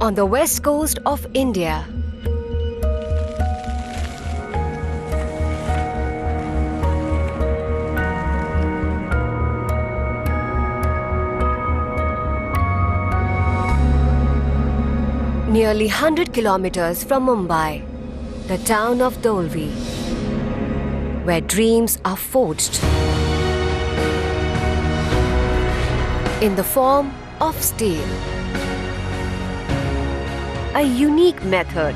on the west coast of India. Nearly 100 kilometers from Mumbai, the town of Dolvi, where dreams are forged in the form of steel. A unique method,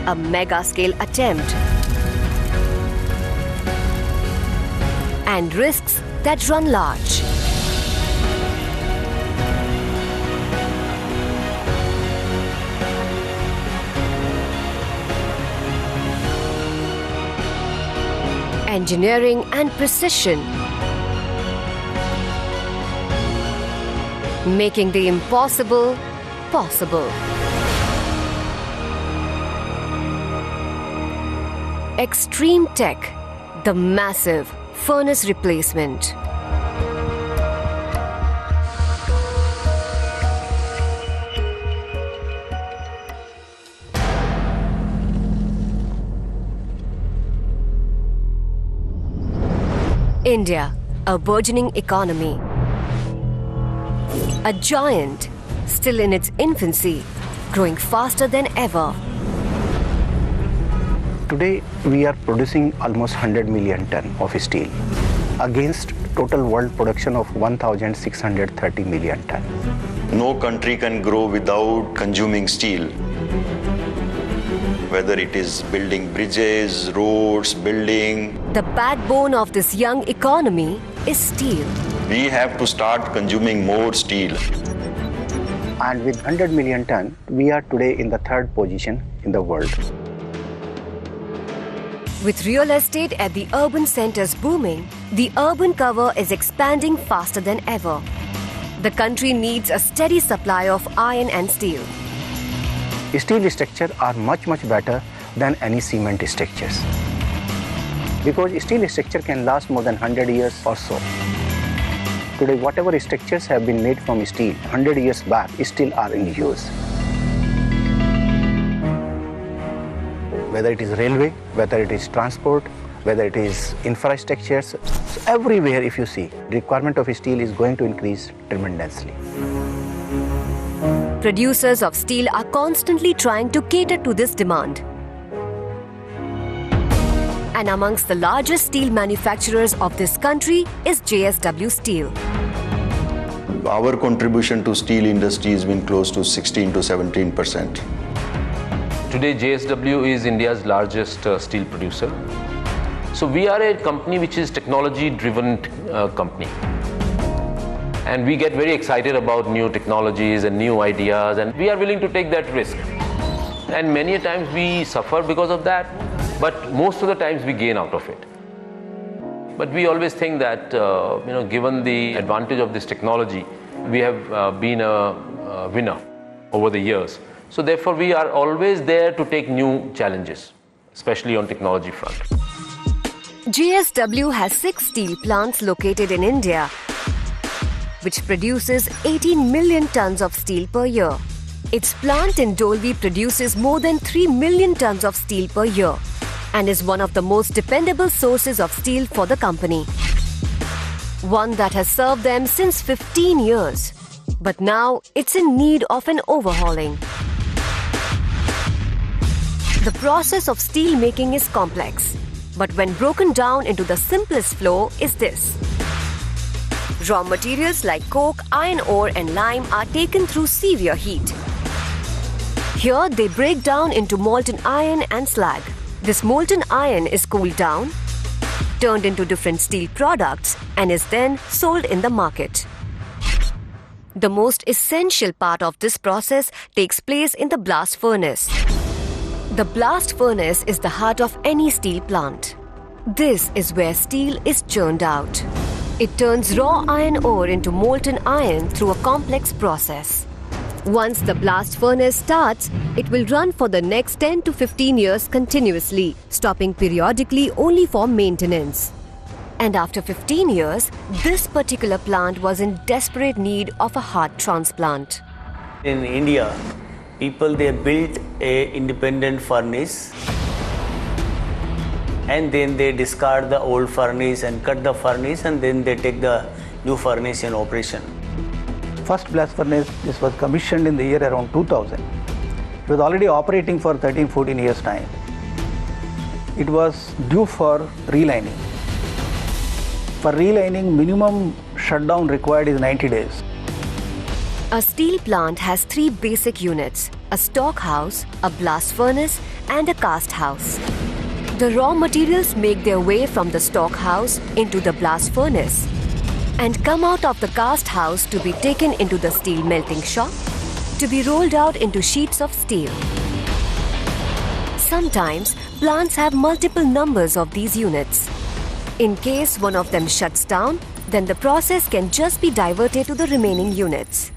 a mega-scale attempt, and risks that run large. Engineering and precision, making the impossible possible. Extreme Tech, the massive furnace replacement. India, a burgeoning economy. A giant, still in its infancy, growing faster than ever. Today, we are producing almost 100 million ton of steel against total world production of 1,630 million ton. No country can grow without consuming steel. Whether it is building bridges, roads, building. The backbone of this young economy is steel. We have to start consuming more steel. And with 100 million ton, we are today in the third position in the world. With real estate at the urban centers booming, the urban cover is expanding faster than ever. The country needs a steady supply of iron and steel. Steel structures are much better than any cement structures. Because steel structure can last more than 100 years or so. Today, whatever structures have been made from steel 100 years back still are in use. Whether it is railway, whether it is transport, whether it is infrastructures, so everywhere if you see, the requirement of steel is going to increase tremendously. Producers of steel are constantly trying to cater to this demand. And amongst the largest steel manufacturers of this country is JSW Steel. Our contribution to steel industry has been close to 16 to 17%. Today, JSW is India's largest steel producer. So we are a company which is technology-driven company. And we get very excited about new technologies and new ideas, and we are willing to take that risk. And many a times we suffer because of that, but most of the times we gain out of it. But we always think that, given the advantage of this technology, we have been a winner over the years. So therefore, we are always there to take new challenges, especially on technology front. JSW has 6 steel plants located in India, which produces 18 million tons of steel per year. Its plant in Dolvi produces more than 3 million tons of steel per year and is one of the most dependable sources of steel for the company. One that has served them since 15 years. But now it's in need of an overhauling. The process of steel making is complex, but when broken down into the simplest flow is this. Raw materials like coke, iron ore and lime are taken through severe heat. Here they break down into molten iron and slag. This molten iron is cooled down, turned into different steel products and is then sold in the market. The most essential part of this process takes place in the blast furnace. The blast furnace is the heart of any steel plant. This is where steel is churned out. It turns raw iron ore into molten iron through a complex process. Once the blast furnace starts, it will run for the next 10 to 15 years continuously, stopping periodically only for maintenance. And after 15 years, this particular plant was in desperate need of a heart transplant. In India, people they built a independent furnace and then they discard the old furnace and cut the furnace and then they take the new furnace in operation. First blast furnace, this was commissioned in the year around 2000. It was already operating for 13-14 years time. It was due for relining. For relining, minimum shutdown required is 90 days. A steel plant has three basic units: a stock house, a blast furnace, and a cast house. The raw materials make their way from the stock house into the blast furnace and come out of the cast house to be taken into the steel melting shop to be rolled out into sheets of steel. Sometimes plants have multiple numbers of these units. In case one of them shuts down, then the process can just be diverted to the remaining units.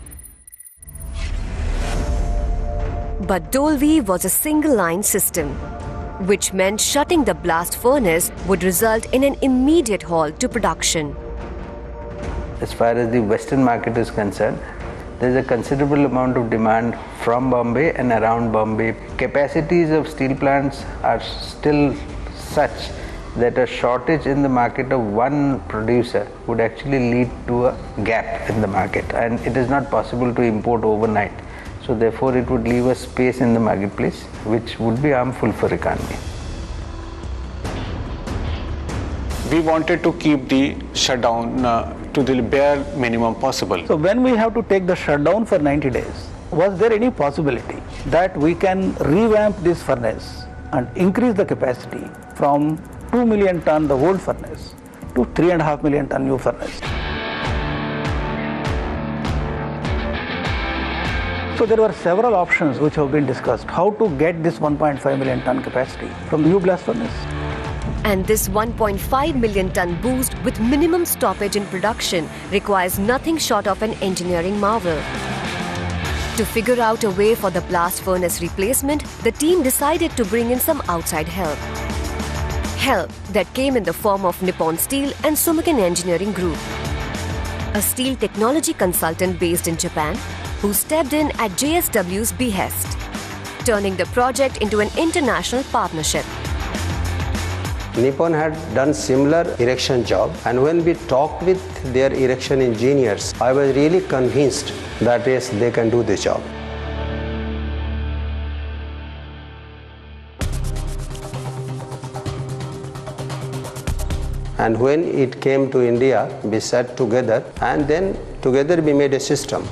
But Dolvi was a single-line system, which meant shutting the blast furnace would result in an immediate halt to production. As far as the Western market is concerned, there is a considerable amount of demand from Bombay and around Bombay. Capacities of steel plants are still such that a shortage in the market of one producer would actually lead to a gap in the market, and it is not possible to import overnight. So therefore it would leave a space in the marketplace which would be harmful for economy. We wanted to keep the shutdown to the bare minimum possible. So when we have to take the shutdown for 90 days, was there any possibility that we can revamp this furnace and increase the capacity from 2 million ton, the old furnace, to 3.5 million ton new furnace? So there were several options which have been discussed. How to get this 1.5 million ton capacity from the new blast furnace? And this 1.5 million ton boost with minimum stoppage in production requires nothing short of an engineering marvel. To figure out a way for the blast furnace replacement, the team decided to bring in some outside help. Help that came in the form of Nippon Steel and Sumiken Engineering Group, a steel technology consultant based in Japan who stepped in at JSW's behest, turning the project into an international partnership. Nippon had done similar erection job, and when we talked with their erection engineers, I was really convinced that yes, they can do this job. And when it came to India, we sat together and then together we made a system,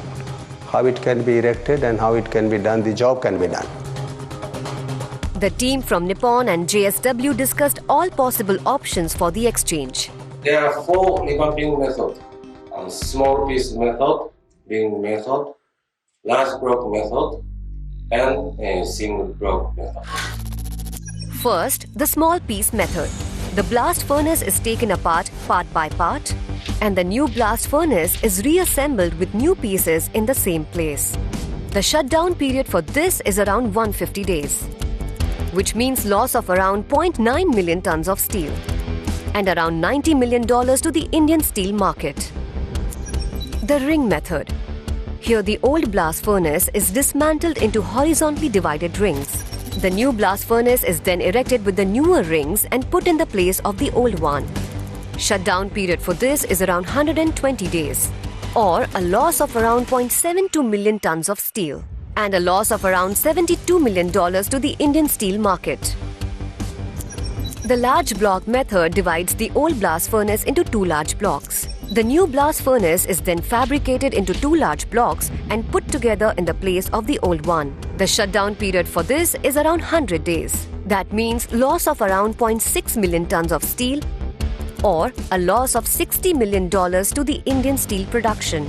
how it can be erected and how it can be done, the job can be done. The team from Nippon and JSW discussed all possible options for the exchange. There are 4 revamping methods: small piece method, ring method, large block method, and a single block method. First, the small piece method. The blast furnace is taken apart part by part, and the new blast furnace is reassembled with new pieces in the same place. The shutdown period for this is around 150 days, which means loss of around 0.9 million tons of steel and around $90 million to the Indian steel market. The ring method. Here the old blast furnace is dismantled into horizontally divided rings. The new blast furnace is then erected with the newer rings and put in the place of the old one. Shutdown period for this is around 120 days, or a loss of around 0.72 million tons of steel and a loss of around $72 million to the Indian steel market. The large block method divides the old blast furnace into 2 large blocks. The new blast furnace is then fabricated into 2 large blocks and put together in the place of the old one. The shutdown period for this is around 100 days. That means loss of around 0.6 million tons of steel or a loss of $60 million to the Indian steel production.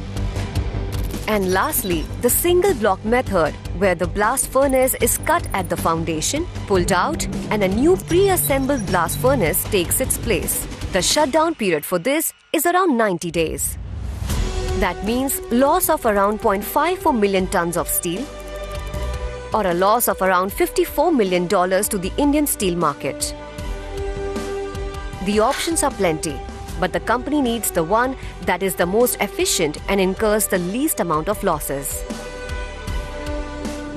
And lastly, the single block method, where the blast furnace is cut at the foundation, pulled out, and a new pre-assembled blast furnace takes its place. The shutdown period for this is around 90 days. That means loss of around 0.54 million tons of steel or a loss of around $54 million to the Indian steel market. The options are plenty, but the company needs the one that is the most efficient and incurs the least amount of losses.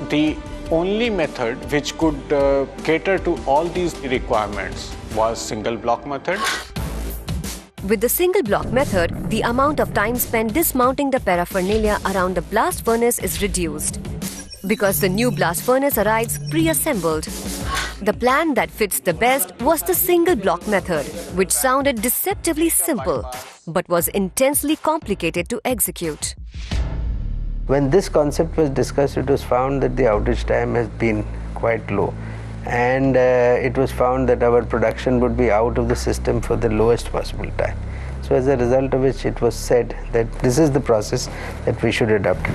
the only method which could cater to all these requirements was single block method. With the single block method, the amount of time spent dismounting the paraphernalia around the blast furnace is reduced, because the new blast furnace arrives pre-assembled. The plan that fits the best was the single block method, which sounded deceptively simple, but was intensely complicated to execute. When this concept was discussed, it was found that the outage time has been quite low, and it was found that our production would be out of the system for the lowest possible time. So as a result of which, it was said that this is the process that we should adopt.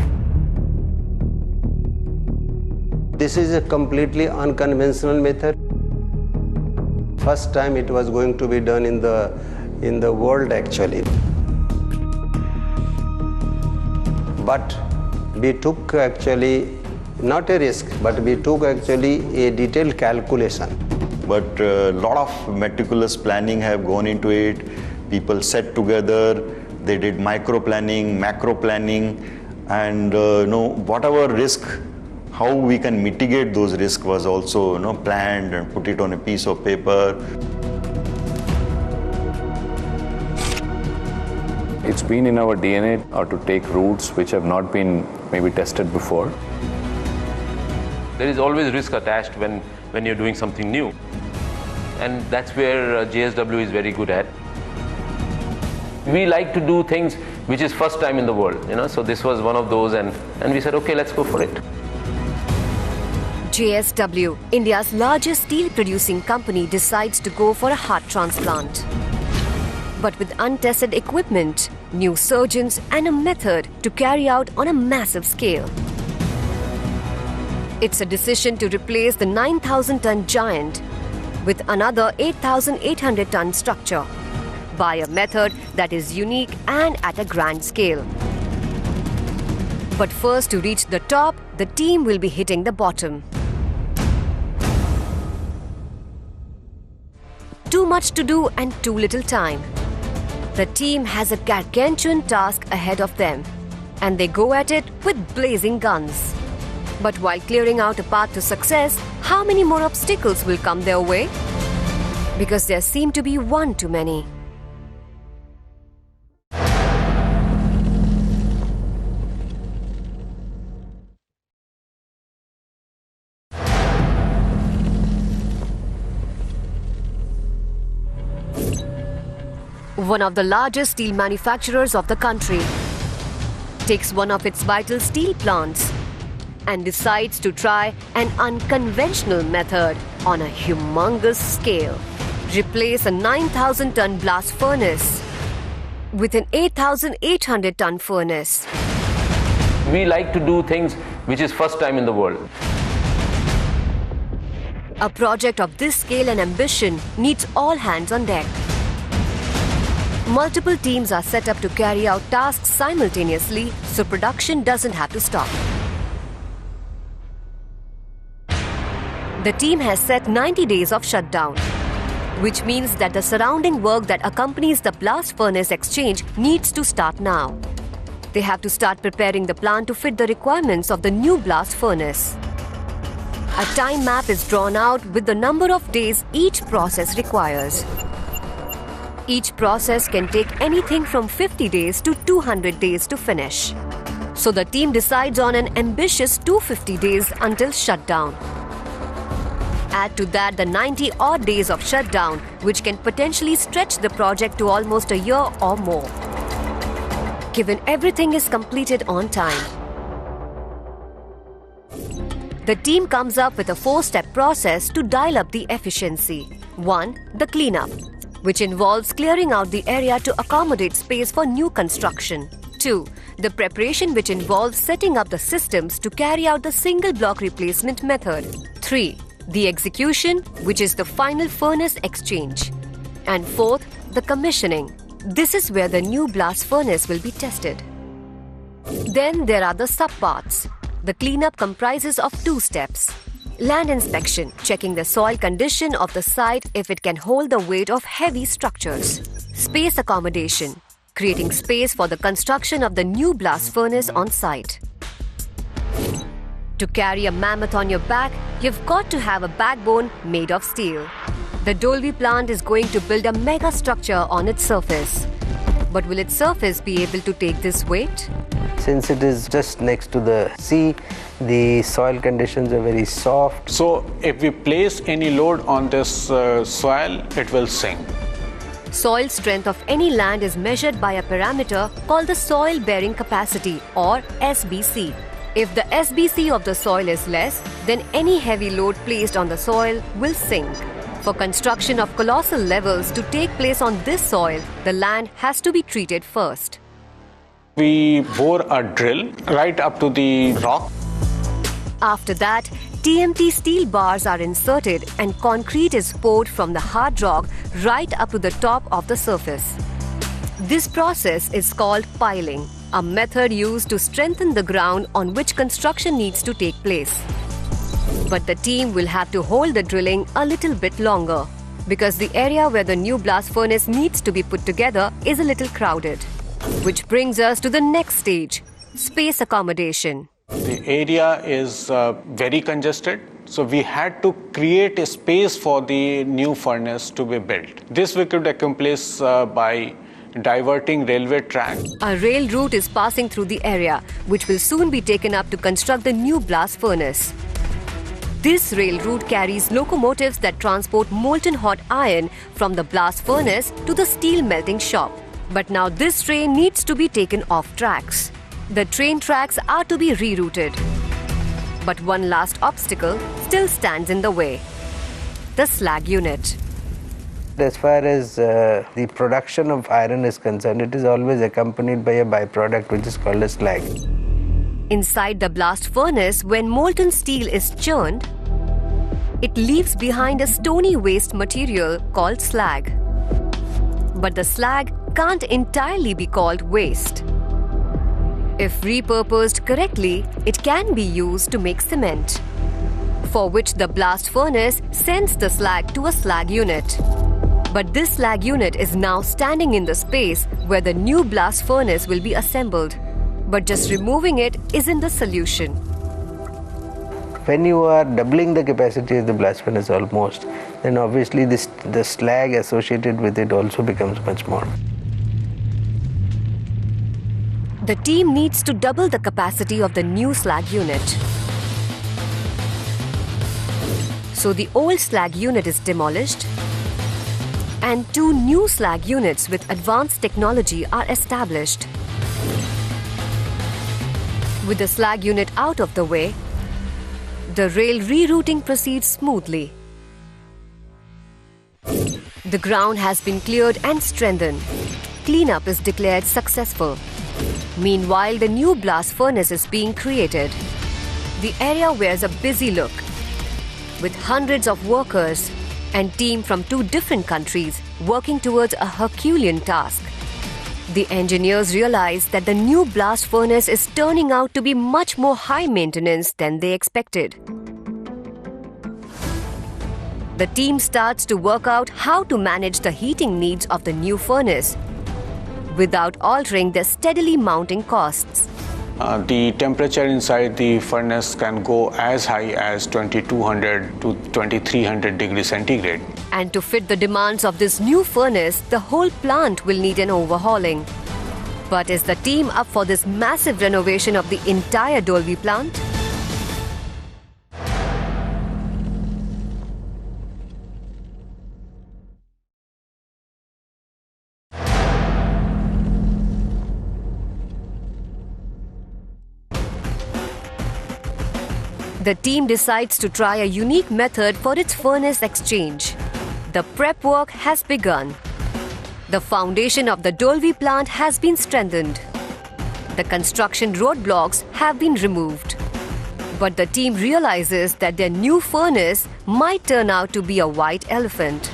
This is a completely unconventional method. First time it was going to be done in the world actually. But we took actually not a risk, but we took actually a detailed calculation. But a lot of meticulous planning have gone into it. People sat together, they did micro planning, macro planning, and whatever risk, how we can mitigate those risks was also planned and put it on a piece of paper. It's been in our DNA to take routes which have not been maybe tested before. There is always risk attached when you're doing something new. And that's where JSW is very good at. We like to do things which is first time in the world, so this was one of those, and we said, okay, let's go for it. JSW, India's largest steel producing company, decides to go for a heart transplant. But with untested equipment, new surgeons, and a method to carry out on a massive scale. It's a decision to replace the 9,000-ton giant with another 8,800-ton structure by a method that is unique and at a grand scale. But first, to reach the top, the team will be hitting the bottom. Too much to do and too little time. The team has a gargantuan task ahead of them, and they go at it with blazing guns. But while clearing out a path to success, how many more obstacles will come their way? Because there seem to be one too many. One of the largest steel manufacturers of the country takes one of its vital steel plants and decides to try an unconventional method on a humongous scale. Replace a 9,000-ton blast furnace with an 8,800-ton furnace. We like to do things which is first time in the world. A project of this scale and ambition needs all hands on deck. Multiple teams are set up to carry out tasks simultaneously, so production doesn't have to stop. The team has set 90 days of shutdown, which means that the surrounding work that accompanies the blast furnace exchange needs to start now. They have to start preparing the plant to fit the requirements of the new blast furnace. A time map is drawn out with the number of days each process requires. Each process can take anything from 50 days to 200 days to finish. So the team decides on an ambitious 250 days until shutdown. Add to that the 90-odd days of shutdown, which can potentially stretch the project to almost a year or more, given everything is completed on time. The team comes up with a 4-step process to dial up the efficiency. 1. The cleanup, which involves clearing out the area to accommodate space for new construction. 2. The preparation, which involves setting up the systems to carry out the single block replacement method. 3. The execution, which is the final furnace exchange. And 4th, the commissioning. This is where the new blast furnace will be tested. Then there are the subparts. The cleanup comprises of 2 steps. Land inspection, checking the soil condition of the site if it can hold the weight of heavy structures. Space accommodation, creating space for the construction of the new blast furnace on site. To carry a mammoth on your back, you've got to have a backbone made of steel. The Dolvi plant is going to build a mega structure on its surface. But will its surface be able to take this weight? Since it is just next to the sea, the soil conditions are very soft. So if we place any load on this soil, it will sink. Soil strength of any land is measured by a parameter called the soil bearing capacity, or SBC. If the SBC of the soil is less, then any heavy load placed on the soil will sink. For construction of colossal levels to take place on this soil, the land has to be treated first. We bore a drill right up to the rock. After that, TMT steel bars are inserted and concrete is poured from the hard rock right up to the top of the surface. This process is called piling, a method used to strengthen the ground on which construction needs to take place. But the team will have to hold the drilling a little bit longer because the area where the new blast furnace needs to be put together is a little crowded. Which brings us to the next stage, space accommodation. The area is very congested, so we had to create a space for the new furnace to be built. This we could accomplish by diverting railway track. A rail route is passing through the area, which will soon be taken up to construct the new blast furnace. This rail route carries locomotives that transport molten hot iron from the blast furnace to the steel melting shop. But now this train needs to be taken off tracks. The train tracks are to be rerouted. But one last obstacle still stands in the way: the slag unit. As far as the production of iron is concerned, it is always accompanied by a byproduct which is called a slag. Inside the blast furnace, when molten steel is churned, it leaves behind a stony waste material called slag. But the slag can't entirely be called waste. If repurposed correctly, it can be used to make cement, for which the blast furnace sends the slag to a slag unit. But this slag unit is now standing in the space where the new blast furnace will be assembled. But just removing it isn't the solution. When you are doubling the capacity of the blast furnace almost, then obviously the slag associated with it also becomes much more. The team needs to double the capacity of the new slag unit. So the old slag unit is demolished and two new slag units with advanced technology are established. With the slag unit out of the way, the rail rerouting proceeds smoothly. The ground has been cleared and strengthened. Cleanup is declared successful. Meanwhile, the new blast furnace is being created. The area wears a busy look, with hundreds of workers and team from two different countries working towards a Herculean task. The engineers realize that the new blast furnace is turning out to be much more high maintenance than they expected. The team starts to work out how to manage the heating needs of the new furnace without altering their steadily mounting costs. The temperature inside the furnace can go as high as 2200 to 2300 degrees centigrade. And to fit the demands of this new furnace, the whole plant will need an overhauling. But is the team up for this massive renovation of the entire Dolvi plant? The team decides to try a unique method for its furnace exchange. The prep work has begun. The foundation of the Dolvi plant has been strengthened. The construction roadblocks have been removed. But the team realizes that their new furnace might turn out to be a white elephant.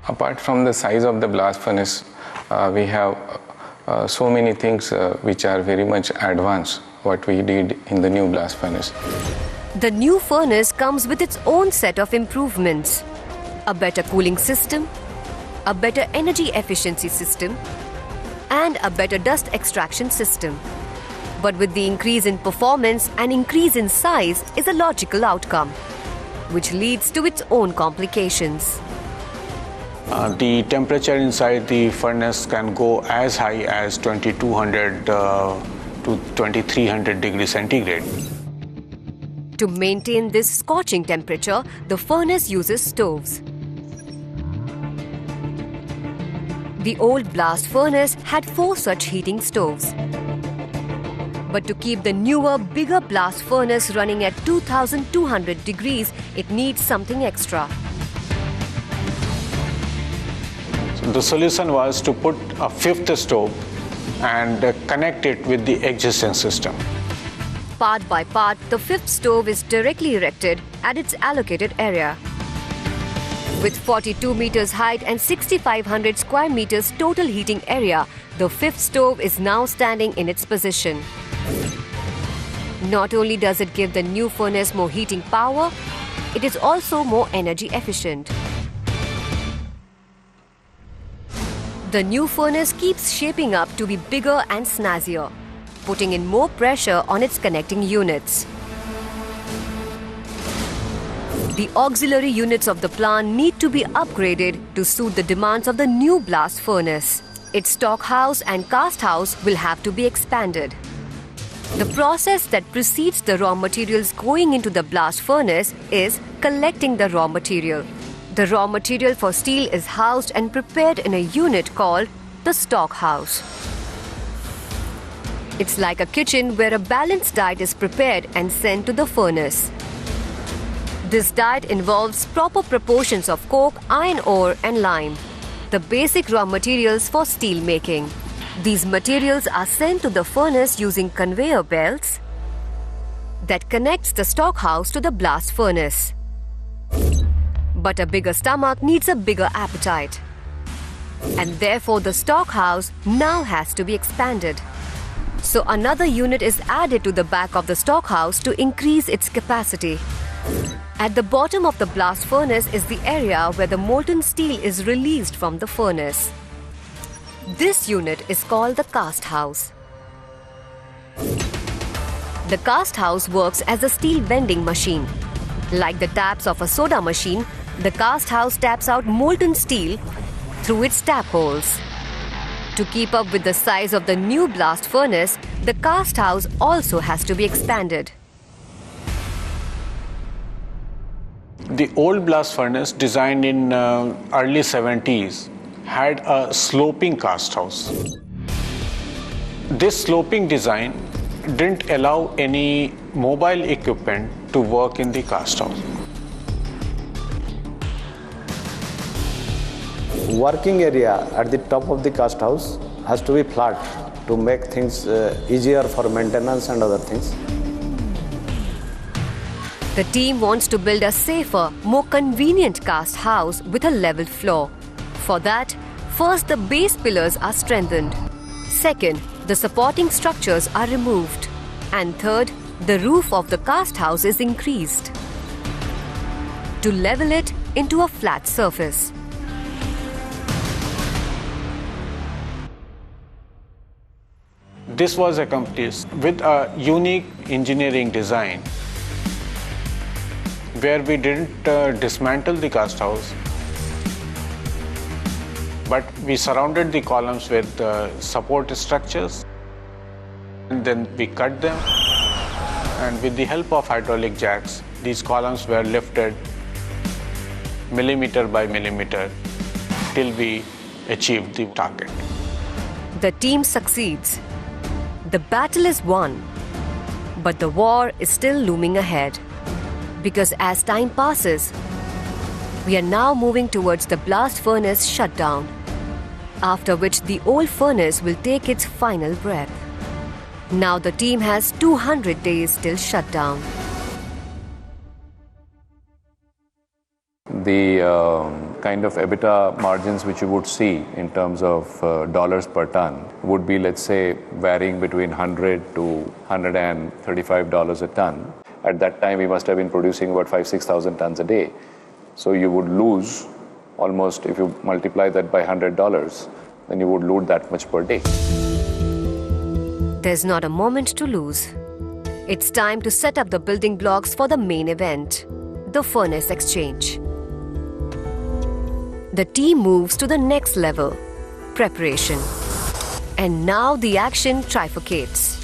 Apart from the size of the blast furnace, we have so many things which are very much advanced what we did in the new blast furnace. The new furnace comes with its own set of improvements. A better cooling system, a better energy efficiency system, and a better dust extraction system. But with the increase in performance and increase in size is a logical outcome, which leads to its own complications. The temperature inside the furnace can go as high as 2200 to 2300 degrees centigrade. To maintain this scorching temperature, the furnace uses stoves. The old blast furnace had 4 such heating stoves. But to keep the newer, bigger blast furnace running at 2200 degrees, it needs something extra. So the solution was to put a 5th stove and connect it with the existing system. Part by part, the 5th stove is directly erected at its allocated area. With 42 meters height and 6,500 square meters total heating area, the 5th stove is now standing in its position. Not only does it give the new furnace more heating power, it is also more energy efficient. The new furnace keeps shaping up to be bigger and snazzier, putting in more pressure on its connecting units. The auxiliary units of the plant need to be upgraded to suit the demands of the new blast furnace. Its stock house and cast house will have to be expanded. The process that precedes the raw materials going into the blast furnace is collecting the raw material. The raw material for steel is housed and prepared in a unit called the stock house. It's like a kitchen where a balanced diet is prepared and sent to the furnace. This diet involves proper proportions of coke, iron ore and lime, the basic raw materials for steel making. These materials are sent to the furnace using conveyor belts that connects the stock house to the blast furnace. But a bigger stomach needs a bigger appetite. And therefore the stock house now has to be expanded. So another unit is added to the back of the stock house to increase its capacity. At the bottom of the blast furnace is the area where the molten steel is released from the furnace. This unit is called the cast house. The cast house works as a steel bending machine. Like the taps of a soda machine, the cast house taps out molten steel through its tap holes. To keep up with the size of the new blast furnace, the cast house also has to be expanded. The old blast furnace, designed in early 70s, had a sloping cast house. This sloping design didn't allow any mobile equipment to work in the cast house. Working area at the top of the cast house has to be flat to make things easier for maintenance and other things. The team wants to build a safer, more convenient cast house with a level floor. For that, first the base pillars are strengthened. Second, the supporting structures are removed. And third, the roof of the cast house is increased to level it into a flat surface. This was accomplished with a unique engineering design where we didn't dismantle the cast house, but we surrounded the columns with support structures, and then we cut them, and with the help of hydraulic jacks, these columns were lifted millimeter by millimeter till we achieved the target. The team succeeds. The battle is won, but the war is still looming ahead. Because as time passes, we are now moving towards the blast furnace shutdown, after which the old furnace will take its final breath. Now the team has 200 days till shutdown. The kind of EBITDA margins which you would see in terms of dollars per ton would be, let's say, varying between $100 to $135 a ton. At that time, we must have been producing about 5,000-6,000 tons a day. So you would lose almost, if you multiply that by $100, then you would lose that much per day. There's not a moment to lose. It's time to set up the building blocks for the main event, the furnace exchange. The team moves to the next level, preparation. And now the action trifurcates.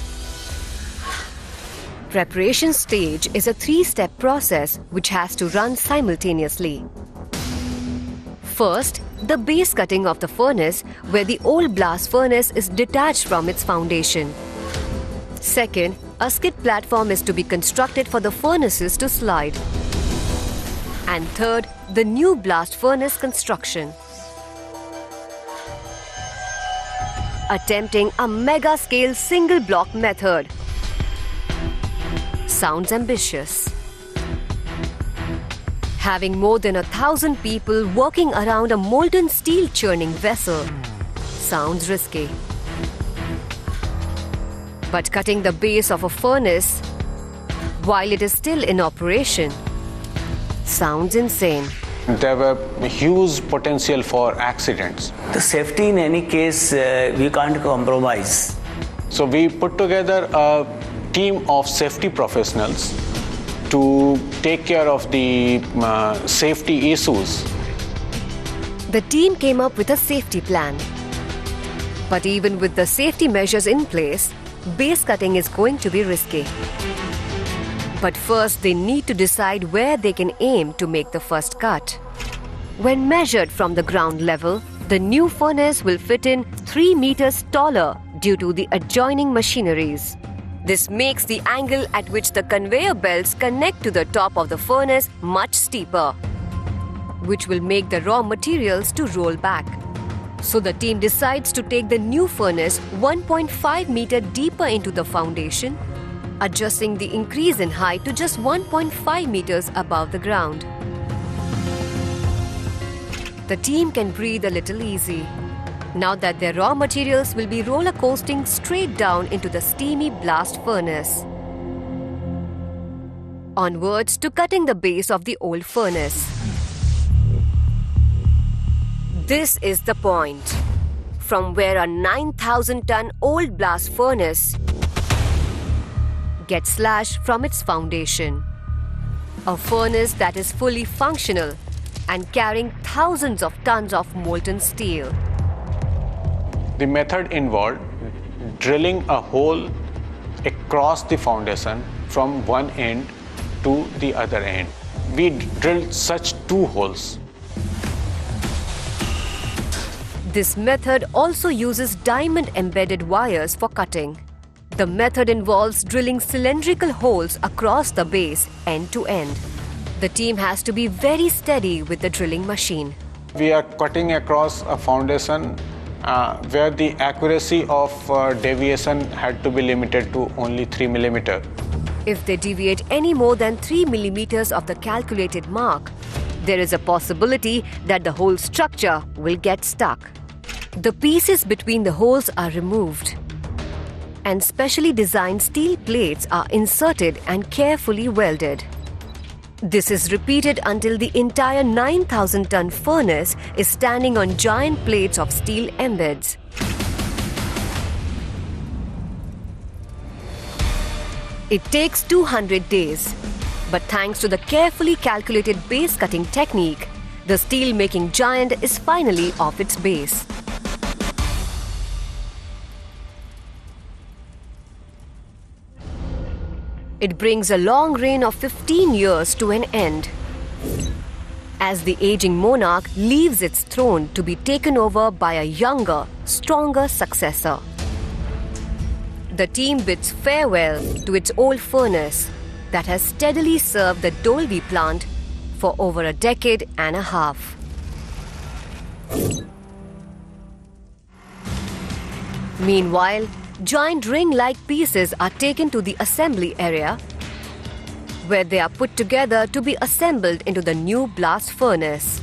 Preparation stage is a 3-step process which has to run simultaneously. First, the base cutting of the furnace, where the old blast furnace is detached from its foundation. Second, a skid platform is to be constructed for the furnaces to slide. And third, the new blast furnace construction. Attempting a mega-scale single-block method. Sounds ambitious. Having more than 1,000 people working around a molten steel churning vessel sounds risky. But cutting the base of a furnace while it is still in operation sounds insane. There were huge potential for accidents. The safety in any case, we can't compromise. So we put together a team of safety professionals to take care of the safety issues. The team came up with a safety plan. But even with the safety measures in place, base cutting is going to be risky. But first, they need to decide where they can aim to make the first cut. When measured from the ground level, the new furnace will fit in 3 meters taller due to the adjoining machineries. This makes the angle at which the conveyor belts connect to the top of the furnace much steeper, which will make the raw materials to roll back. So the team decides to take the new furnace 1.5 meter deeper into the foundation, adjusting the increase in height to just 1.5 meters above the ground. The team can breathe a little easy, now that their raw materials will be roller coasting straight down into the steamy blast furnace. Onwards to cutting the base of the old furnace. This is the point from where a 9,000-ton old blast furnace gets slashed from its foundation. A furnace that is fully functional and carrying thousands of tons of molten steel. The method involved drilling a hole across the foundation from one end to the other end. We drilled such 2 holes. This method also uses diamond-embedded wires for cutting. The method involves drilling cylindrical holes across the base end to end. The team has to be very steady with the drilling machine. We are cutting across a foundation where the accuracy of deviation had to be limited to only 3 millimeters. If they deviate any more than 3 millimeters of the calculated mark, there is a possibility that the whole structure will get stuck. The pieces between the holes are removed, and specially designed steel plates are inserted and carefully welded. This is repeated until the entire 9,000-ton furnace is standing on giant plates of steel embeds. It takes 200 days, but thanks to the carefully calculated base cutting technique, the steel-making giant is finally off its base. It brings a long reign of 15 years to an end, as the aging monarch leaves its throne to be taken over by a younger, stronger successor. The team bids farewell to its old furnace that has steadily served the Dolvi plant for over a decade and a half. Meanwhile, giant ring-like pieces are taken to the assembly area, where they are put together to be assembled into the new blast furnace.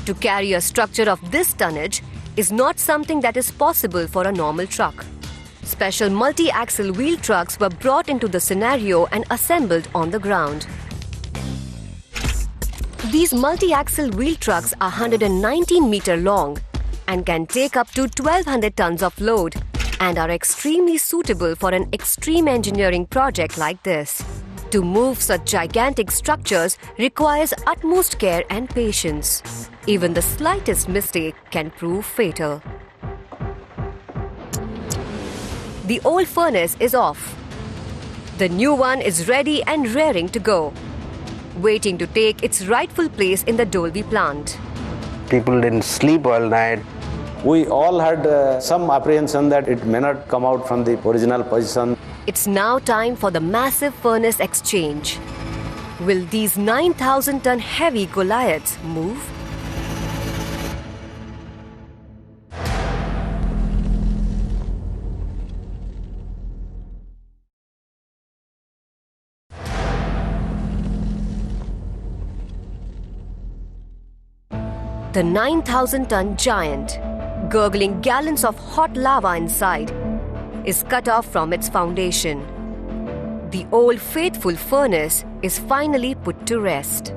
To carry a structure of this tonnage is not something that is possible for a normal truck. Special multi-axle wheel trucks were brought into the scenario and assembled on the ground. These multi-axle wheel trucks are 119 meter long and can take up to 1200 tons of load and are extremely suitable for an extreme engineering project like this. To move such gigantic structures requires utmost care and patience. Even the slightest mistake can prove fatal. The old furnace is off. The new one is ready and raring to go, waiting to take its rightful place in the Dolvi plant. People didn't sleep all night. We all had some apprehension that it may not come out from the original position. It's now time for the massive furnace exchange. Will these 9,000-ton heavy Goliaths move? The 9,000-ton giant, gurgling gallons of hot lava inside, is cut off from its foundation. The old faithful furnace is finally put to rest,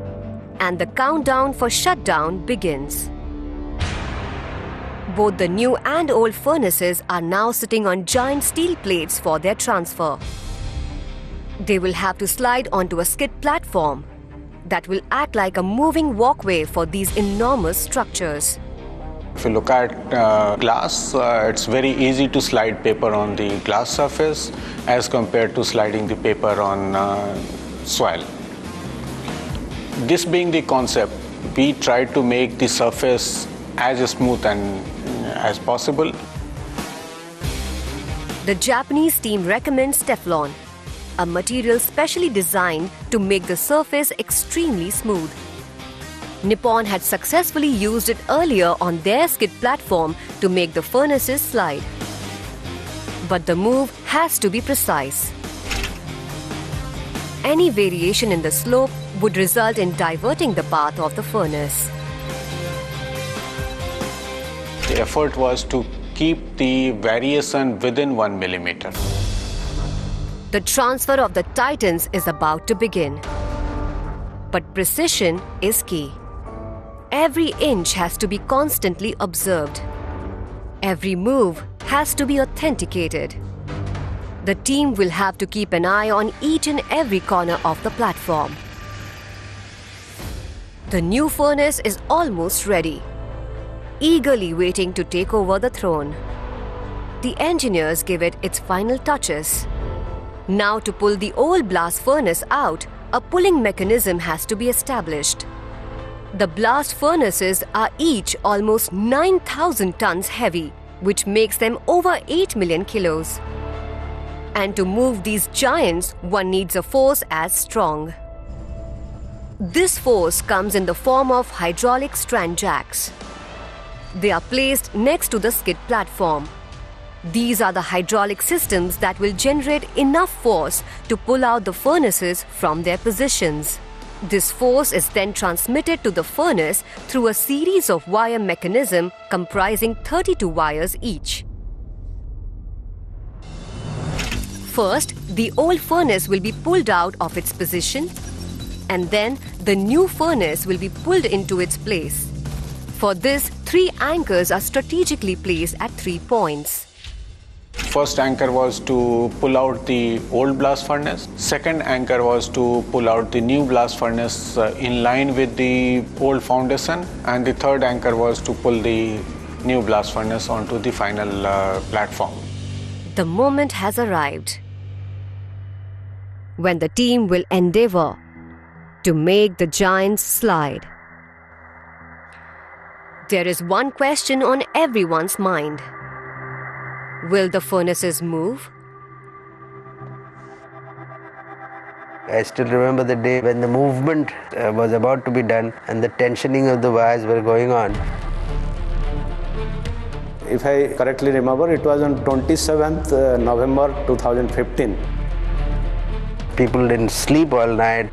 and the countdown for shutdown begins. Both the new and old furnaces are now sitting on giant steel plates for their transfer. They will have to slide onto a skid platform that will act like a moving walkway for these enormous structures. If you look at glass, it's very easy to slide paper on the glass surface as compared to sliding the paper on soil. This being the concept, we tried to make the surface as smooth and as possible. The Japanese team recommends Teflon, a material specially designed to make the surface extremely smooth. Nippon had successfully used it earlier on their skid platform to make the furnaces slide. But the move has to be precise. Any variation in the slope would result in diverting the path of the furnace. The effort was to keep the variation within 1 millimeter. The transfer of the Titans is about to begin. But precision is key. Every inch has to be constantly observed. Every move has to be authenticated. The team will have to keep an eye on each and every corner of the platform. The new furnace is almost ready, eagerly waiting to take over the throne. The engineers give it its final touches. Now, to pull the old blast furnace out, a pulling mechanism has to be established. The blast furnaces are each almost 9,000 tons heavy, which makes them over 8 million kilos. And to move these giants, one needs a force as strong. This force comes in the form of hydraulic strand jacks. They are placed next to the skid platform. These are the hydraulic systems that will generate enough force to pull out the furnaces from their positions. This force is then transmitted to the furnace through a series of wire mechanism comprising 32 wires each. First, the old furnace will be pulled out of its position, and then the new furnace will be pulled into its place. For this, 3 anchors are strategically placed at 3 points. First anchor was to pull out the old blast furnace. Second anchor was to pull out the new blast furnace in line with the old foundation. And the third anchor was to pull the new blast furnace onto the final platform. The moment has arrived when the team will endeavor to make the giants slide. There is one question on everyone's mind. Will the furnaces move? I still remember the day when the movement was about to be done and the tensioning of the wires were going on. If I correctly remember, it was on 27th November 2015. People didn't sleep all night.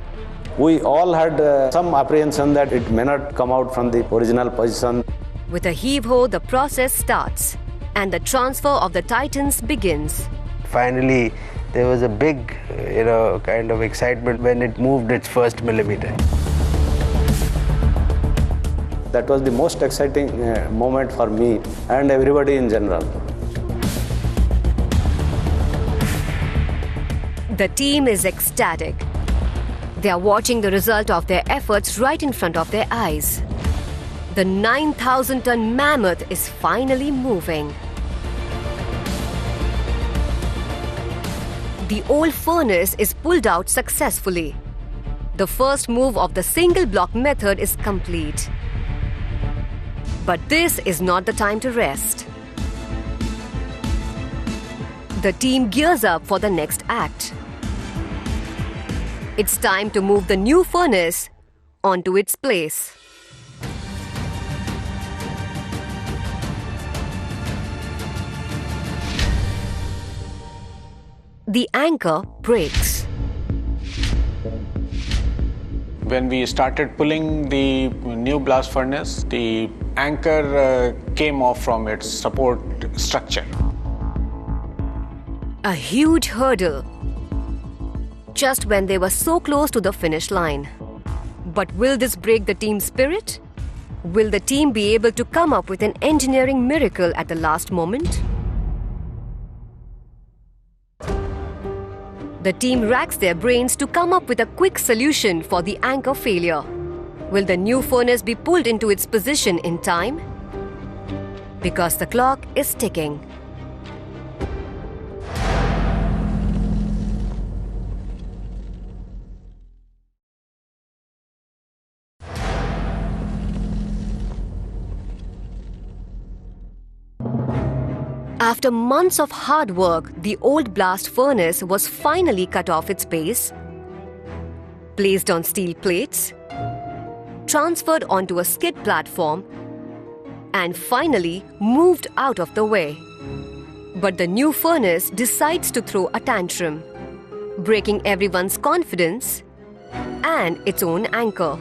We all had some apprehension that it may not come out from the original position. With a heave-ho, the process starts, and the transfer of the Titans begins. Finally, there was a big, kind of excitement when it moved its first millimeter. That was the most exciting moment for me and everybody in general. The team is ecstatic. They are watching the result of their efforts right in front of their eyes. The 9,000-ton mammoth is finally moving. The old furnace is pulled out successfully. The first move of the single block method is complete. But this is not the time to rest. The team gears up for the next act. It's time to move the new furnace onto its place. The anchor breaks. When we started pulling the new blast furnace, the anchor came off from its support structure. A huge hurdle. Just when they were so close to the finish line. But will this break the team's spirit? Will the team be able to come up with an engineering miracle at the last moment? The team racks their brains to come up with a quick solution for the anchor failure. Will the new furnace be pulled into its position in time? Because the clock is ticking. After months of hard work, the old blast furnace was finally cut off its base, placed on steel plates, transferred onto a skid platform, and finally moved out of the way. But the new furnace decides to throw a tantrum, breaking everyone's confidence and its own anchor.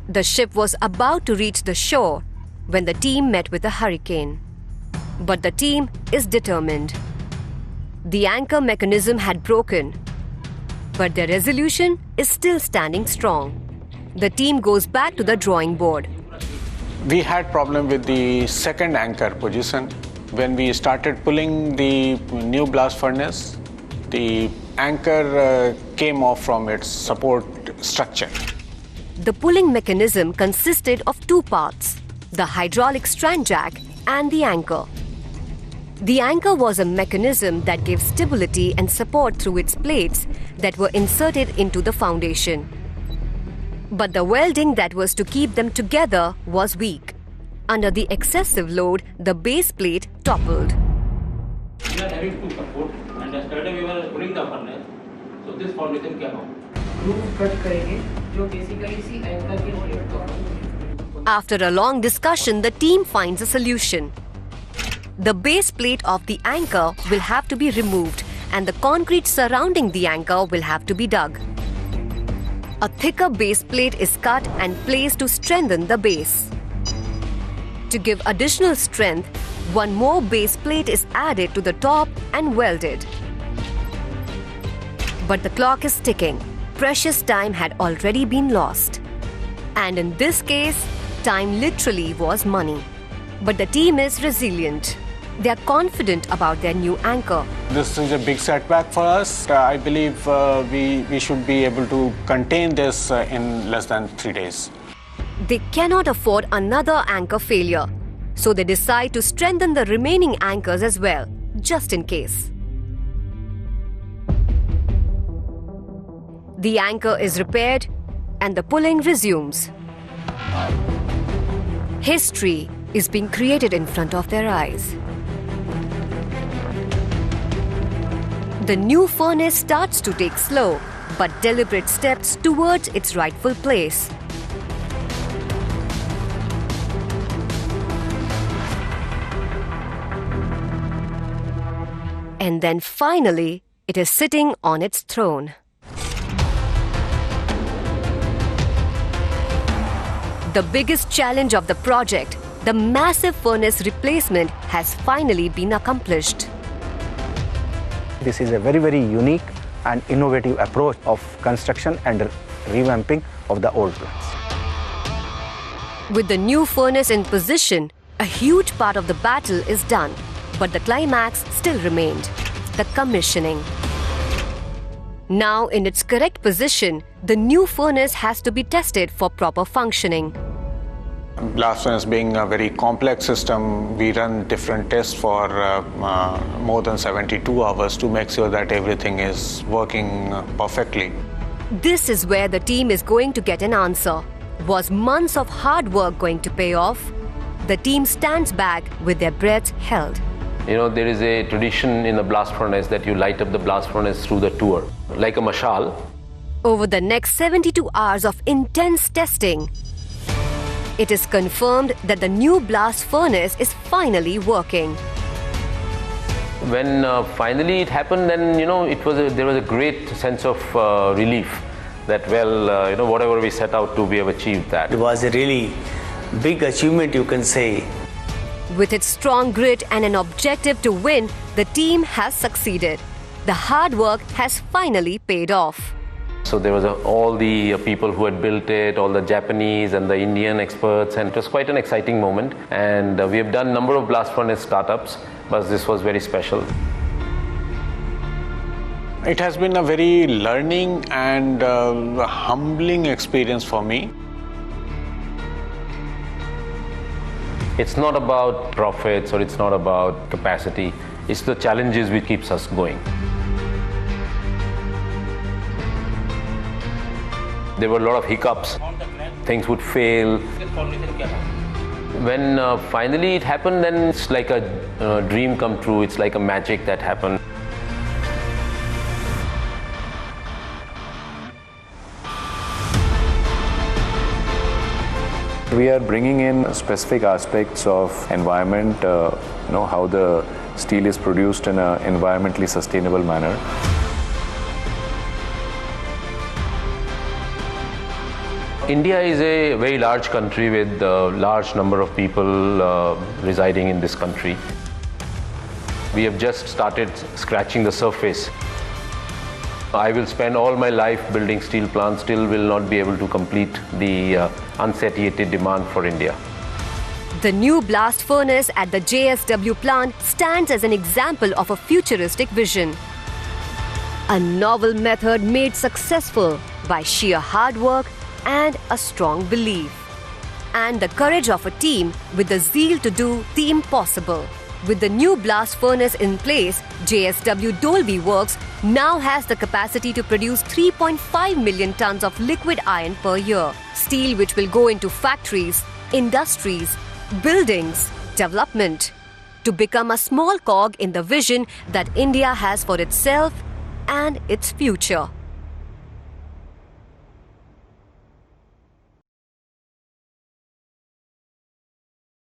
The ship was about to reach the shore when the team met with a hurricane. But the team is determined. The anchor mechanism had broken, but their resolution is still standing strong. The team goes back to the drawing board. We had problem with the second anchor position. When we started pulling the new blast furnace, the anchor came off from its support structure. The pulling mechanism consisted of two parts, the hydraulic strand jack and the anchor. The anchor was a mechanism that gave stability and support through its plates that were inserted into the foundation. But the welding that was to keep them together was weak. Under the excessive load, the base plate toppled. We are having two support, and yesterday we were pulling the furnace, so this foundation came out. After a long discussion, the team finds a solution. The base plate of the anchor will have to be removed and the concrete surrounding the anchor will have to be dug. A thicker base plate is cut and placed to strengthen the base. To give additional strength, one more base plate is added to the top and welded. But the clock is ticking. Precious time had already been lost. And in this case, time literally was money. But the team is resilient. They are confident about their new anchor. This is a big setback for us. I believe we should be able to contain this in less than 3 days. They cannot afford another anchor failure, so they decide to strengthen the remaining anchors as well, just in case. The anchor is repaired and the pulling resumes. History is being created in front of their eyes. The new furnace starts to take slow but deliberate steps towards its rightful place. And then finally, it is sitting on its throne. The biggest challenge of the project, the massive furnace replacement, has finally been accomplished. This is a very, very unique and innovative approach of construction and revamping of the old plants. With the new furnace in position, a huge part of the battle is done. But the climax still remained, the commissioning. Now in its correct position, the new furnace has to be tested for proper functioning. Blast furnace being a very complex system, we run different tests for more than 72 hours to make sure that everything is working perfectly. This is where the team is going to get an answer. Was months of hard work going to pay off? The team stands back with their breaths held. You know, there is a tradition in the blast furnace that you light up the blast furnace through the tour, like a mashal. Over the next 72 hours of intense testing, it is confirmed that the new blast furnace is finally working. When finally it happened, then there was a great sense of relief that whatever we set out to, we have achieved that. It was a really big achievement, you can say. With its strong grit and an objective to win, the team has succeeded. The hard work has finally paid off. So there was all the people who had built it, all the Japanese and the Indian experts, and it was quite an exciting moment. And we have done a number of blast furnace startups, but this was very special. It has been a very learning and humbling experience for me. It's not about profits or it's not about capacity. It's the challenges which keeps us going. There were a lot of hiccups. Things would fail. When finally it happened, then it's like a dream come true. It's like a magic that happened. We are bringing in specific aspects of environment, how the steel is produced in an environmentally sustainable manner. India is a very large country with a large number of people residing in this country. We have just started scratching the surface. I will spend all my life building steel plants, still will not be able to complete the unsatiated demand for India. The new blast furnace at the JSW plant stands as an example of a futuristic vision. A novel method made successful by sheer hard work and a strong belief. And the courage of a team with the zeal to do the impossible. With the new blast furnace in place, JSW Dolvi Works now has the capacity to produce 3.5 million tons of liquid iron per year. Steel which will go into factories, industries, buildings, development, to become a small cog in the vision that India has for itself and its future.